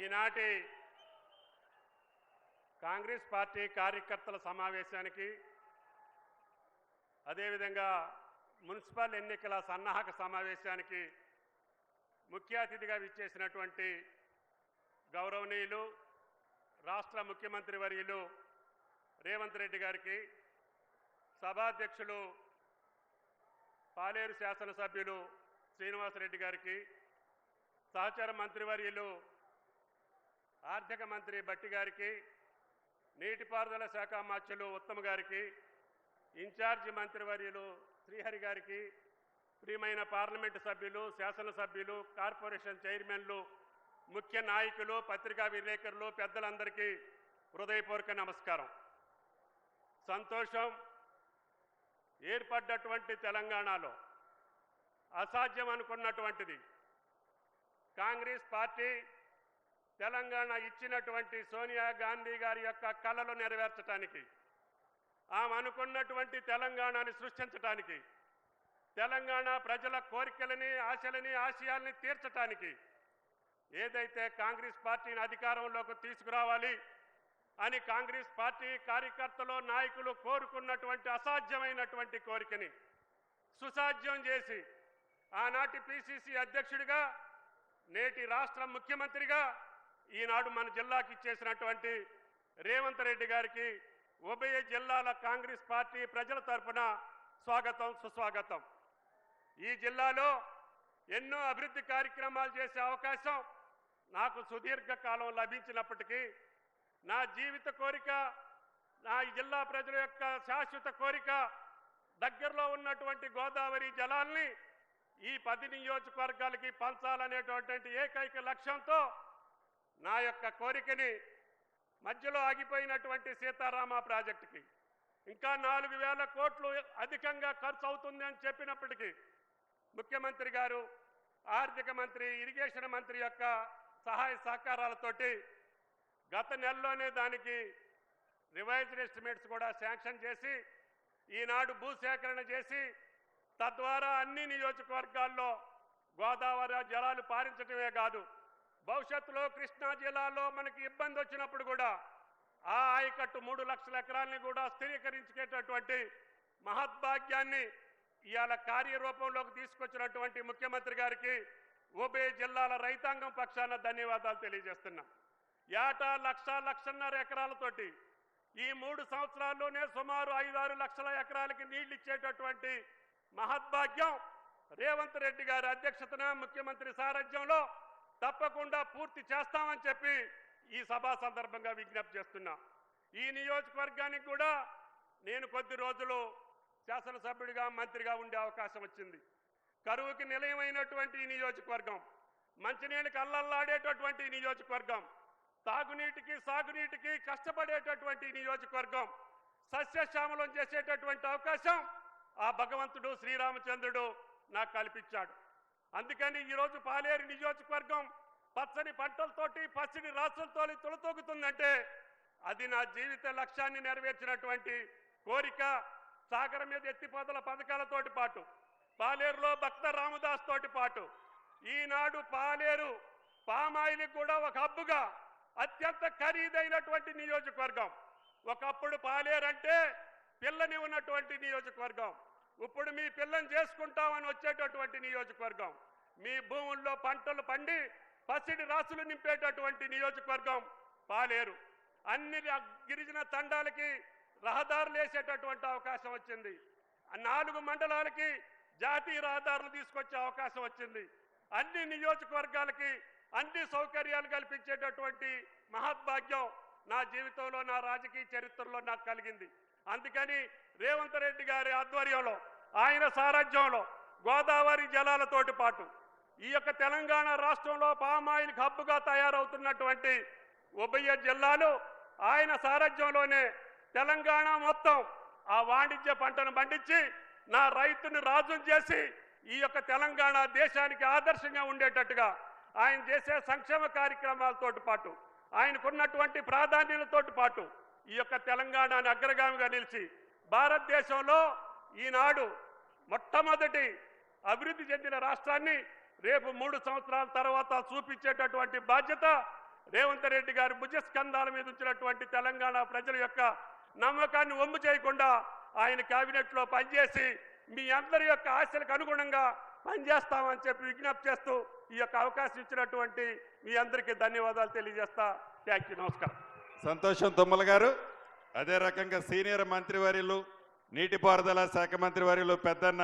ఈనాటి కాంగ్రెస్ పార్టీ కార్యకర్తల సమావేశానికి అదేవిధంగా మున్సిపల్ ఎన్నికల సన్నాహక సమావేశానికి ముఖ్య అతిథిగా విచ్చేసినటువంటి గౌరవనీయులు రాష్ట్ర ముఖ్యమంత్రి వర్యులు రేవంత్ రెడ్డి గారికి, సభాధ్యక్షులు పాలేరు శాసనసభ్యులు శ్రీనివాసరెడ్డి గారికి, సహచర మంత్రివర్యులు ఆర్థిక మంత్రి బట్టి గారికి, నీటిపారుదల శాఖ మంత్రులు ఉత్తమ్ గారికి, ఇన్ఛార్జి మంత్రివర్యులు శ్రీహరి గారికి, ప్రియమైన పార్లమెంటు సభ్యులు, శాసనసభ్యులు, కార్పొరేషన్ చైర్మన్లు, ముఖ్య నాయకులు, పత్రికా విలేకరులు, పెద్దలందరికీ హృదయపూర్వక నమస్కారం. సంతోషం. ఏర్పడ్డటువంటి తెలంగాణలో అసాధ్యం అనుకున్నటువంటిది కాంగ్రెస్ పార్టీ తెలంగాణ ఇచ్చినటువంటి సోనియా గాంధీ గారి యొక్క కలలు నెరవేర్చడానికి, ఆమె అనుకున్నటువంటి తెలంగాణని సృష్టించడానికి, తెలంగాణ ప్రజల కోరికలని, ఆశలని, ఆశయాల్ని తీర్చడానికి ఏదైతే కాంగ్రెస్ పార్టీని అధికారంలోకి తీసుకురావాలి అని కాంగ్రెస్ పార్టీ కార్యకర్తలు, నాయకులు కోరుకున్నటువంటి అసాధ్యమైనటువంటి కోరికని సుసాధ్యం చేసి ఆనాటి పిసిసి అధ్యక్షుడిగా, నేటి రాష్ట్ర ముఖ్యమంత్రిగా ఈనాడు మన జిల్లాకి ఇచ్చేసినటువంటి రేవంత్ రెడ్డి గారికి ఉభయ జిల్లాల కాంగ్రెస్ పార్టీ ప్రజల తరఫున స్వాగతం, సుస్వాగతం. ఈ జిల్లాలో ఎన్నో అభివృద్ధి కార్యక్రమాలు చేసే అవకాశం నాకు సుదీర్ఘకాలం లభించినప్పటికీ నా జీవిత కోరిక, నా జిల్లా ప్రజల యొక్క శాశ్వత కోరిక దగ్గరలో ఉన్నటువంటి గోదావరి జలాల్ని ఈ 10 నియోజకవర్గాలకి పంచాలనేటువంటి ఏకైక లక్ష్యంతో నా యొక్క కోరికని మధ్యలో ఆగిపోయినటువంటి సీతారామ ప్రాజెక్టుకి ఇంకా 4,000 కోట్లు అధికంగా ఖర్చు అవుతుంది అని చెప్పినప్పటికీ ముఖ్యమంత్రి గారు, ఆర్థిక మంత్రి, ఇరిగేషన్ మంత్రి యొక్క సహాయ సహకారాలతోటి గత నెలలోనే దానికి రివైజ్డ్ ఎస్టిమేట్స్ కూడా శాంక్షన్ చేసి ఈనాడు భూసేకరణ చేసి తద్వారా అన్ని నియోజకవర్గాల్లో గోదావరి జలాలు పారించడమే కాదు, భవిష్యత్తులో కృష్ణా జిల్లాలో మనకి ఇబ్బంది వచ్చినప్పుడు కూడా ఆ ఆయకట్టు 3 లక్షల ఎకరాలని కూడా స్థిరీకరించేటటువంటి మహద్భాగ్యాన్ని ఇవాళ కార్యరూపంలోకి తీసుకొచ్చినటువంటి ముఖ్యమంత్రి గారికి ఉభయ జిల్లాల రైతాంగం పక్షాన ధన్యవాదాలు తెలియజేస్తున్నాం. ఏటా 1,00,000-1,500 ఎకరాలతోటి ఈ 3 సంవత్సరాల్లోనే సుమారు 5-6 లక్షల ఎకరాలకి నీళ్లు ఇచ్చేటటువంటి మహద్భాగ్యం రేవంత్ రెడ్డి గారి అధ్యక్షతన ముఖ్యమంత్రి సారథ్యంలో తప్పకుండా పూర్తి చేస్తామని చెప్పి ఈ సభా సందర్భంగా విజ్ఞప్తి చేస్తున్నా. ఈ నియోజకవర్గానికి కూడా నేను కొద్ది రోజులు శాసనసభ్యుడిగా, మంత్రిగా ఉండే అవకాశం వచ్చింది. కరువుకి నిలయమైనటువంటి ఈ నియోజకవర్గం, మంచినీళ్ళకి అల్లల్లాడేటటువంటి నియోజకవర్గం, తాగునీటికి, సాగునీటికి కష్టపడేటటువంటి నియోజకవర్గం, సస్యశ్యామలం చేసేటటువంటి అవకాశం ఆ భగవంతుడు శ్రీరామచంద్రుడు నాకు కల్పించాడు. అందుకని ఈరోజు పాలేరు నియోజకవర్గం పచ్చని పంటలతోటి, పచ్చని రాసులతో తొలతూగుతుందంటే అది నా జీవిత లక్ష్యాన్ని నెరవేర్చినటువంటి కోరిక. సాగరం మీద ఎత్తిపోతల పథకాలతోటి పాటు, పాలేరులో భక్త రామదాస్ తోటి పాటు ఈనాడు పాలేరు పామాయిల్కి కూడా ఒక హబ్బుగా అత్యంత ఖరీదైనటువంటి నియోజకవర్గం. ఒకప్పుడు పాలేరు అంటే పిల్లని ఉన్నటువంటి నియోజకవర్గం, ఇప్పుడు మీ పిల్లని చేసుకుంటామని వచ్చేటటువంటి నియోజకవర్గం, మీ భూముల్లో పంటలు పండి పసిడి రాసులు నింపేటటువంటి నియోజకవర్గం పాలేరు. అన్ని గిరిజన తండాలకి రహదారులు వేసేటటువంటి అవకాశం వచ్చింది. 4 మండలాలకి జాతీయ రహదారులు తీసుకొచ్చే అవకాశం వచ్చింది. అన్ని నియోజకవర్గాలకి అన్ని సౌకర్యాలు కల్పించేటటువంటి మహద్భాగ్యం నా జీవితంలో, నా రాజకీయ చరిత్రలో నాకు కలిగింది. అందుకని రేవంత్ రెడ్డి గారి ఆధ్వర్యంలో, ఆయన సారథ్యంలో గోదావరి జలాలతోటి పాటు ఈ యొక్క తెలంగాణ రాష్ట్రంలో పామాయిల్ హబ్బుగా తయారవుతున్నటువంటి ఉభయ జిల్లాలు ఆయన సారథ్యంలోనే తెలంగాణ మొత్తం ఆ వాణిజ్య పంటను పండించి నా రైతుని రాజును చేసి ఈ యొక్క తెలంగాణ దేశానికి ఆదర్శంగా ఉండేటట్టుగా ఆయన చేసే సంక్షేమ కార్యక్రమాలతోటి పాటు, ఆయనకున్నటువంటి ప్రాధాన్యతలతోటి పాటు ఈ యొక్క తెలంగాణని అగ్రగామిగా నిలిచి భారతదేశంలో ఈనాడు మొట్టమొదటి అభివృద్ధి చెందిన రాష్ట్రాన్ని రేపు 3 సంవత్సరాల తర్వాత చూపించేటటువంటి బాధ్యత రేవంత్ రెడ్డి గారి భుజస్కంధాల మీద ఉంచినటువంటి తెలంగాణ ప్రజల యొక్క నమ్మకాన్ని వమ్ము చేయకుండా ఆయన కేబినెట్లో పనిచేసి మీ అందరి యొక్క ఆశలకు అనుగుణంగా పనిచేస్తామని చెప్పి విజ్ఞప్తి చేస్తూ ఈ యొక్క అవకాశం ఇచ్చినటువంటి మీ అందరికీ ధన్యవాదాలు తెలియజేస్తా. Thank you. నమస్కారం. సంతోషం తుమ్మల గారు. అదే రకంగా సీనియర్ మంత్రివర్యులు నీటిపారుదల శాఖ మంత్రివర్యులు పెద్దన్న